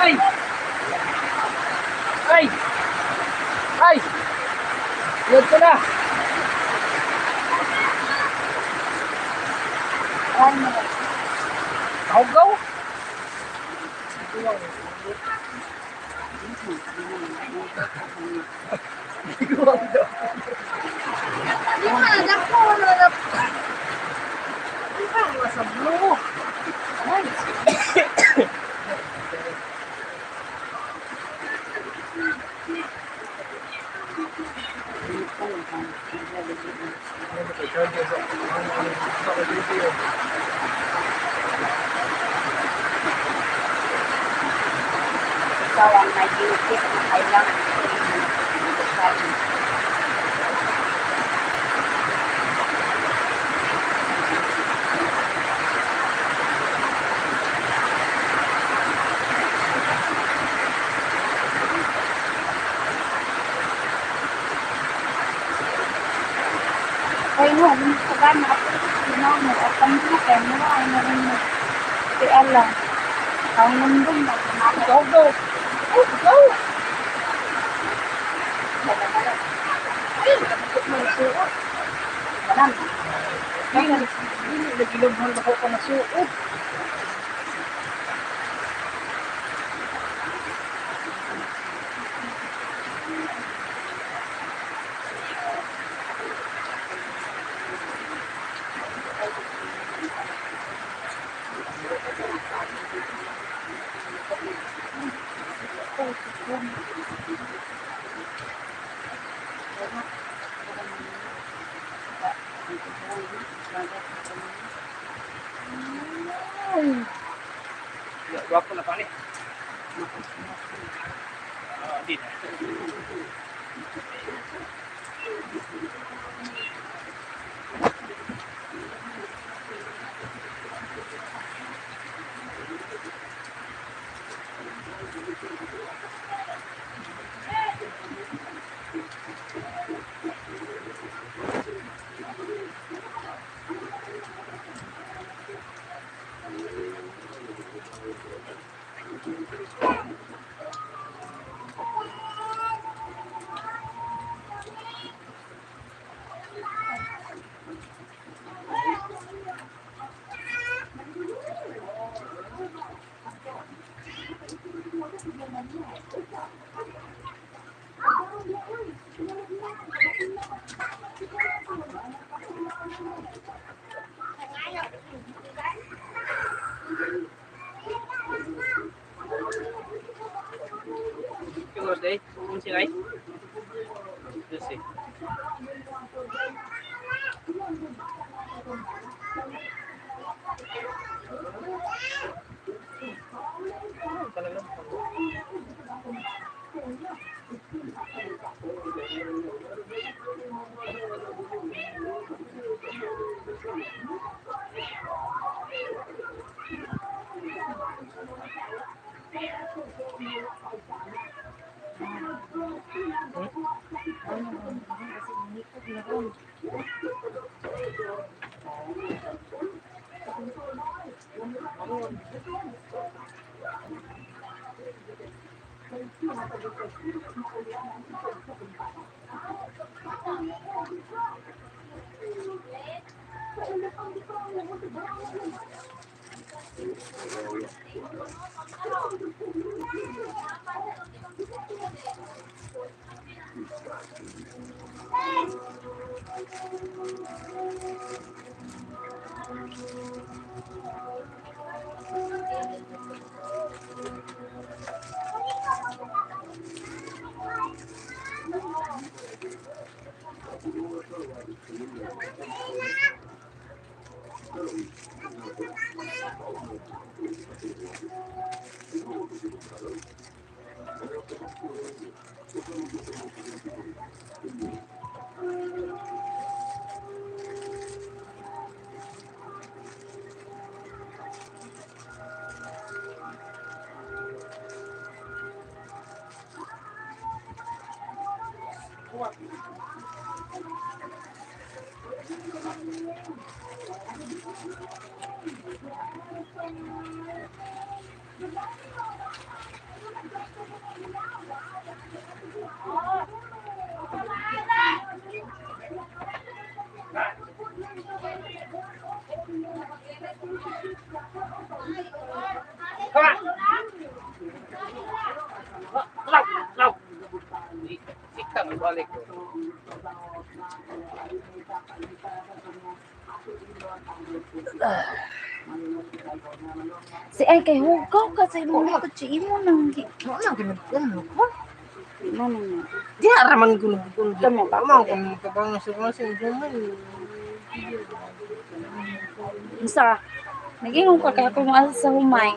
Ay! Ay! Ay! Yun ko na! Ay mo na. Gaw-gaw? Ikaw ang nag-iisip na kailangan ay no, sabihan na ako mo at pangkita mo ay narin si Allah ang nandun na Gaw, gaw! Oh, gaw! ay, nakapit mo yung suot malam Ay, nagilabhan ako ka na suot. Guwapo na pali. Di na. Siguro day, kung si Ay. Kasi. Talaga. Law. Ika balik. Si ay kay hugaw kasi mo kutsi imo nang di. Mo lang kinagkuno ko. Ano mo? Di araman ko kun Tama ba? Tama ko kabang sa juman. Isa. Naging ka ka kung asa sa humay.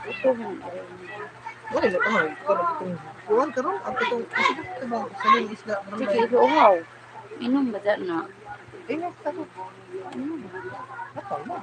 Ito mo. Wala na kamay. Kuwan karon ang itong kabang sa isla. Sige, iuhaw. Inom ba dyan na? Ino ka to. Apa mo?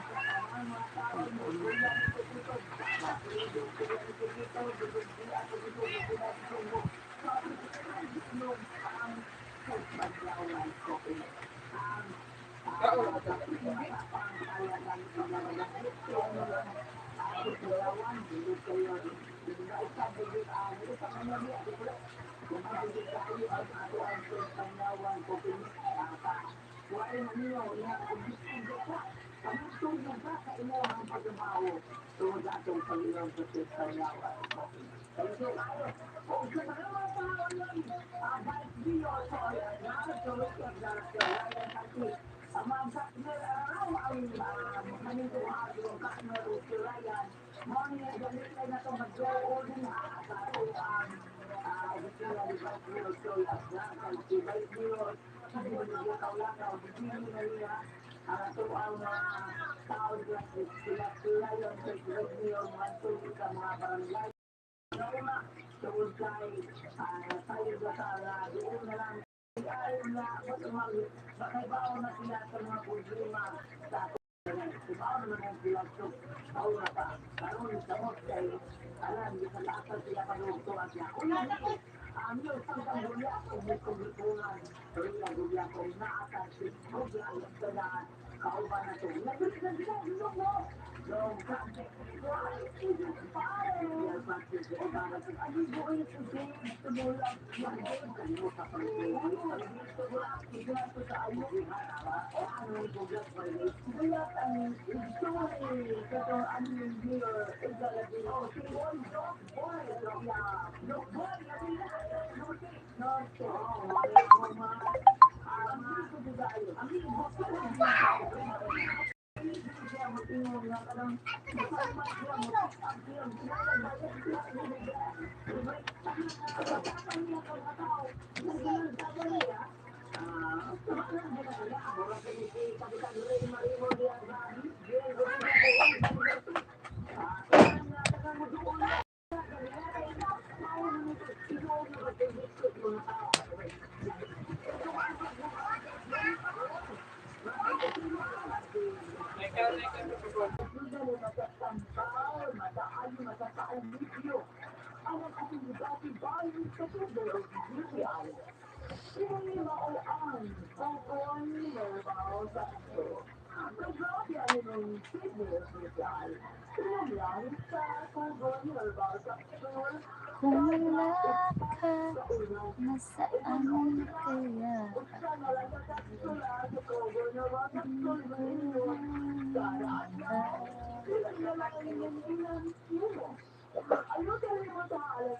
Kung wala ka, nasaan kaya ang kalikasan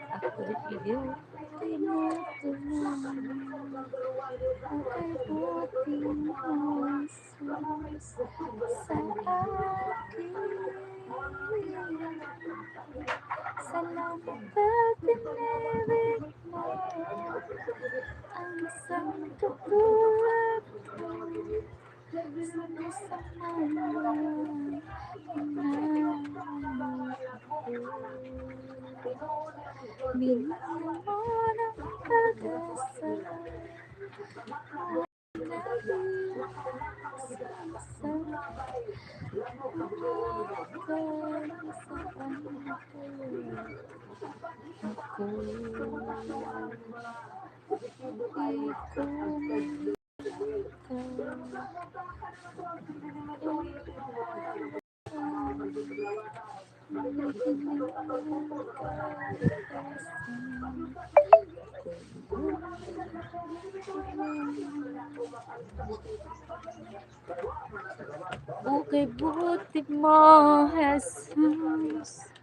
ako'y iyong tinutulungan. Ako'y buting mo Jesus sa akin. Salamat at tinibig mo ang isang katulad ko. Sinasama mo, inaanap ko. Binigyan mo ng pag-asa. Okay, buti mo, Jesus.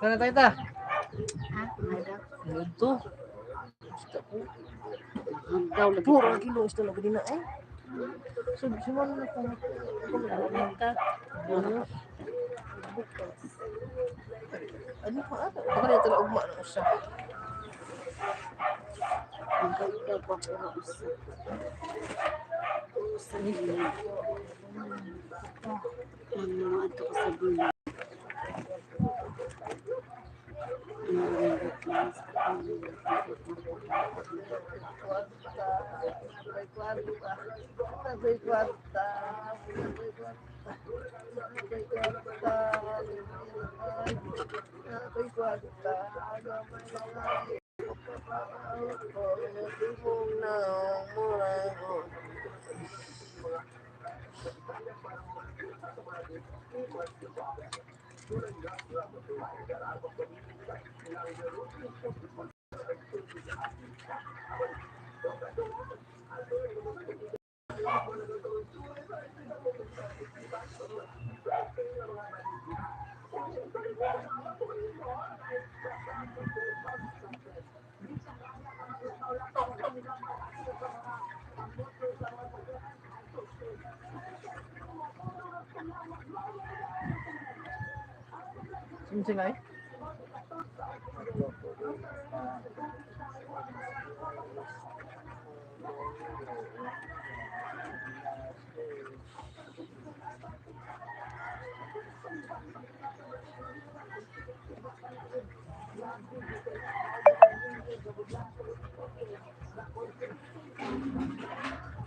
Sana tayo ta. Ito. Daw lagi. Puro kilo gusto lagi din na eh. So, sumama na kung Ano ka? bukas. Ano pa ata? Baka na ito ugma ng usa. Ang ganda pa pero usa. Usa din. Ano ato ko sa bulan. Sino ay?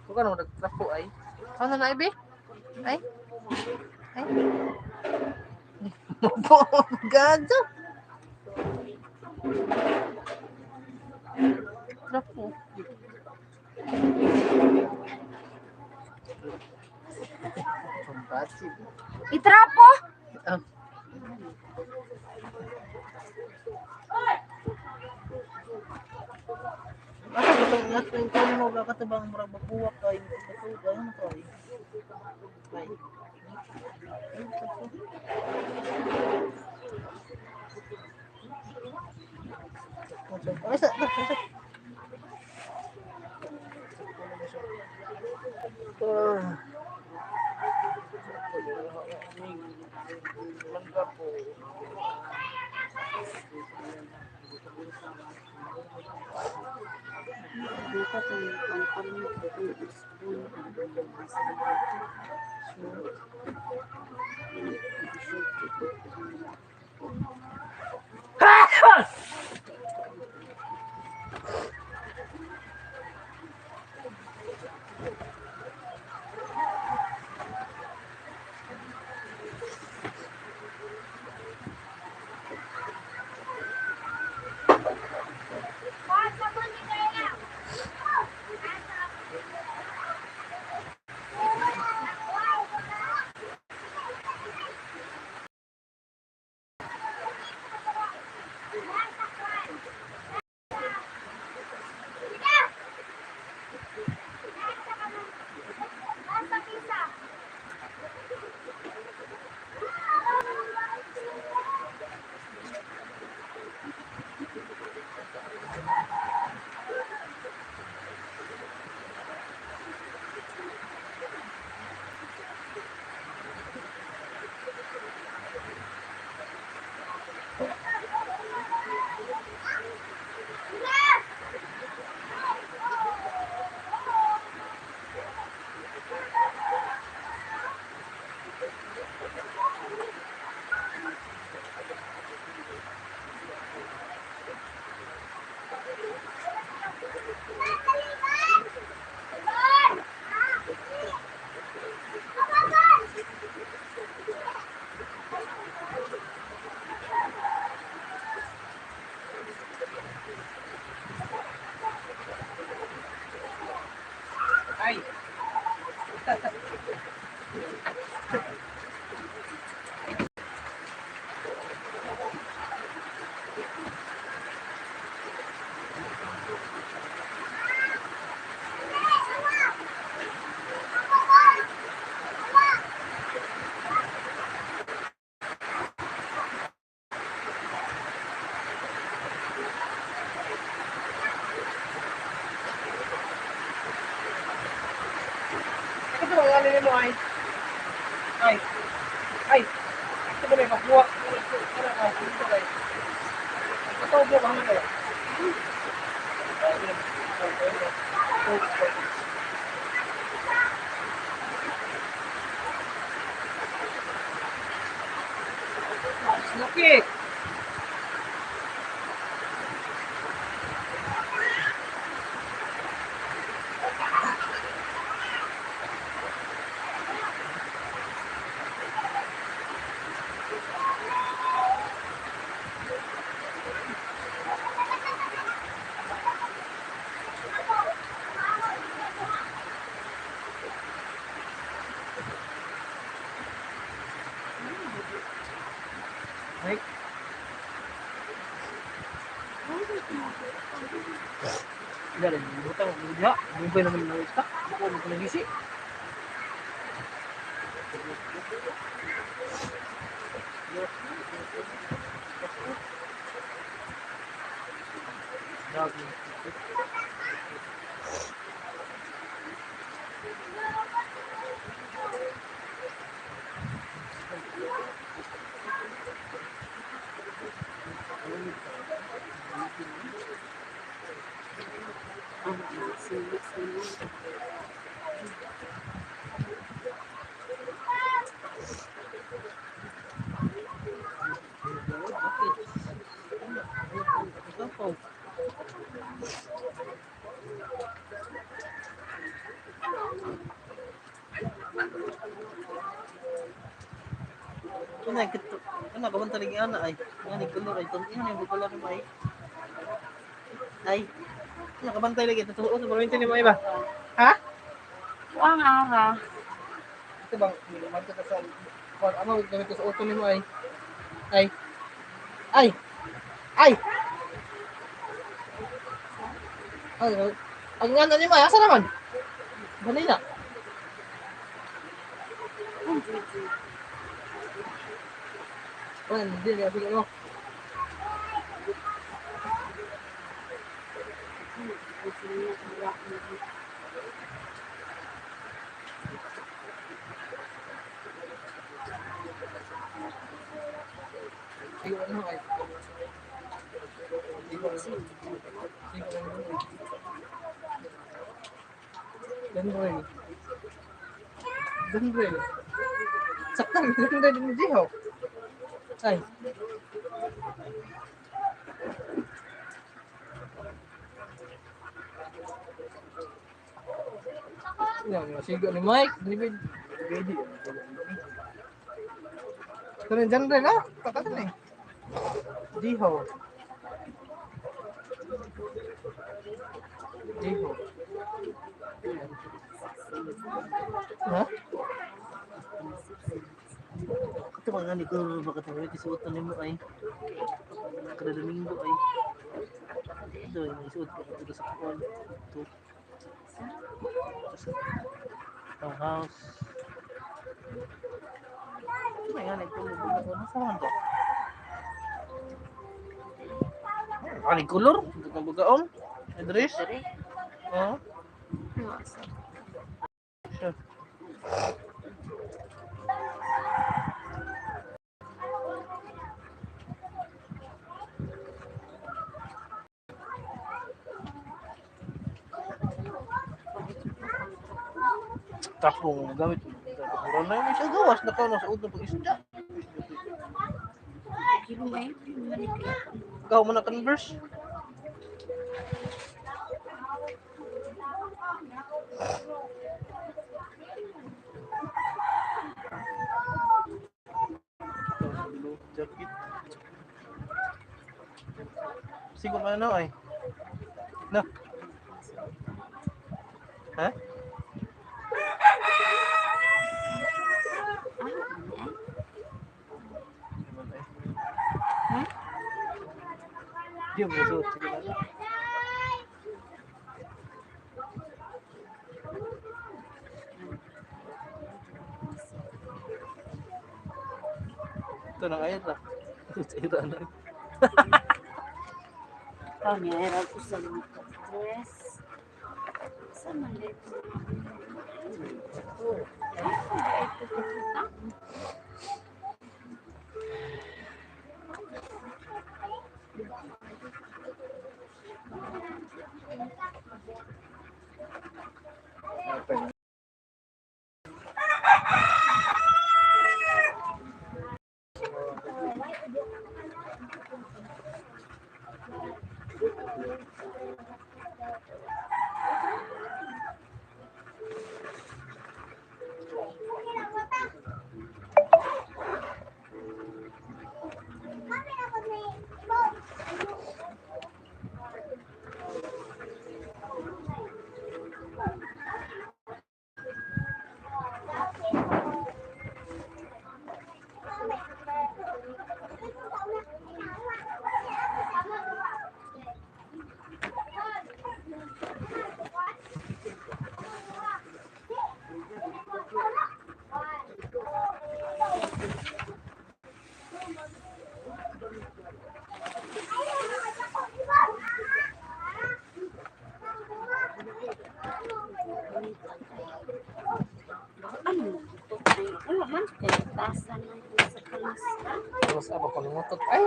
Bukan mo nagtrapo ay. Ano na ibe? Ay? Ay? Gago. Trapo. Pambasib. Itrapo! Ah. Asa ba itong ngat yung kano mo katabang murag mabuwak kayo katuga ano to ay? Ay. Ay sa Dito ko yung pangkalit ko yung spoon. ay. Ito ba ang mo ay? Ay. Ay. Ito ba na makuha? Ano ba? Opo, bang kaya? Laki! Ay. Galing, butang, dia, bumbay naman ng isa. Ako, magkalagisi. Dagi. Tunay kito. Kana kaman talig ana ay. Ngani kulor ay tunay ana yung kulor mo ay. Ay. Kana kabantay lagi tutuo sa probinsya ni mo iba. Ha? Ang ara. Ito bang manto ka sa pag ano ganito sa auto nimo ay. Ay. Ay. Ay. Ay. Ang ngana nimo ay asa naman? Ganina. Oh, hindi na sige mo. Sige ano ay. Denver. Denver. Saktan Denver din diho. Ay. Yan, sigo ni Mike, David. Ready. Kaya dyan rin ah, kakatan eh. Diho. Diho. Ha? Ito mga ni ko baka tayo isuot na mo ay. Kada Domingo ay. Ito yung isuot ko ito sa kuwan. Ito. House. Ito na yan, ito ko nasaan to? Aling color, ito kang bugaon. Address. Oo. Sure. Tapong gamit mo. Corona yung isa gawas na ka sa utang pag-isda. Ikaw mo na converse. Jacket. Sigo man na ay. No. Ha? Diyo mo suot. Sige na. Ito na ayat lah. Ito sa ira na. Kami ay rato sa dress. Sa malit. Ano? Wala man kay tasan ng sa kalas. Terus apa kalau ngotot? Ay!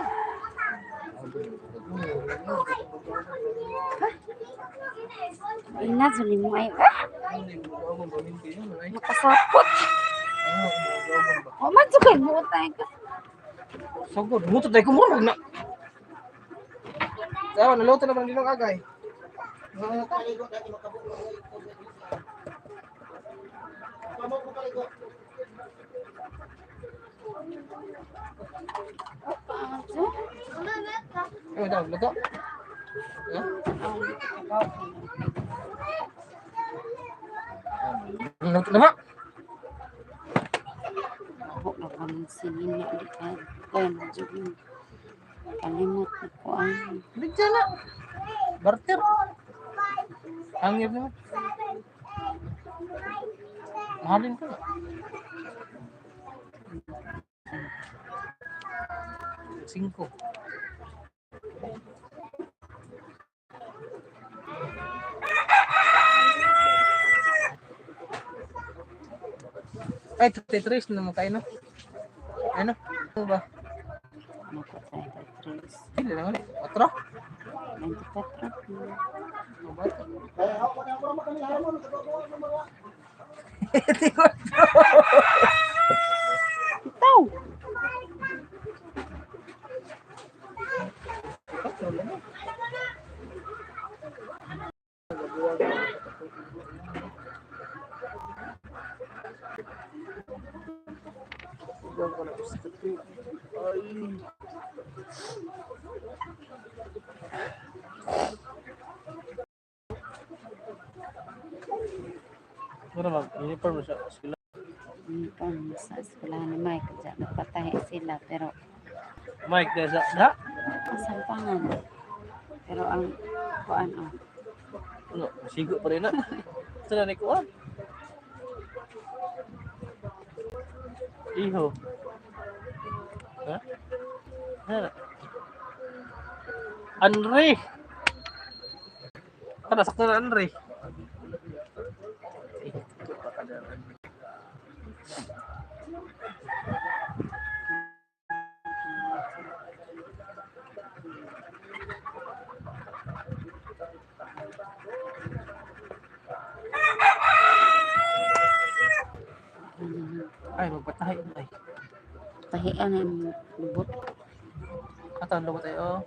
Ina suli mo ay nakasapot. O man sa kay butay ka. Sogod, ngotot tayo kumurag na. Sawa, naluto na ba nilong agay? Ay, daw, luto. Ha? Luto na ba? Ako na kami sinina di ay kaya na dyan. Kalimot na ko ang Hindi dyan na. Barter. Hangir naman. Mahalin ko na. Singko. Ay, Tetris na makain, no? Ano? Ano ba? ano ko tayo tres. Pili lang ulit. 4? 24. Itaw. Ano ba? Uniform mo siya. Sila. Uniform sa eskwelahan ni Mike. Diyan napatahi sila pero Mike, dahil sa... Ha? kasampangan. Pero ang kuan oh. Ano? Sigo pa rin na. Saan na kuha? Iho. Ha? Ano? Andre! Ano? Sakto na Andre. Ay, magpatahay. Ay. Tahian ang lubot. Katan, lubot tayo.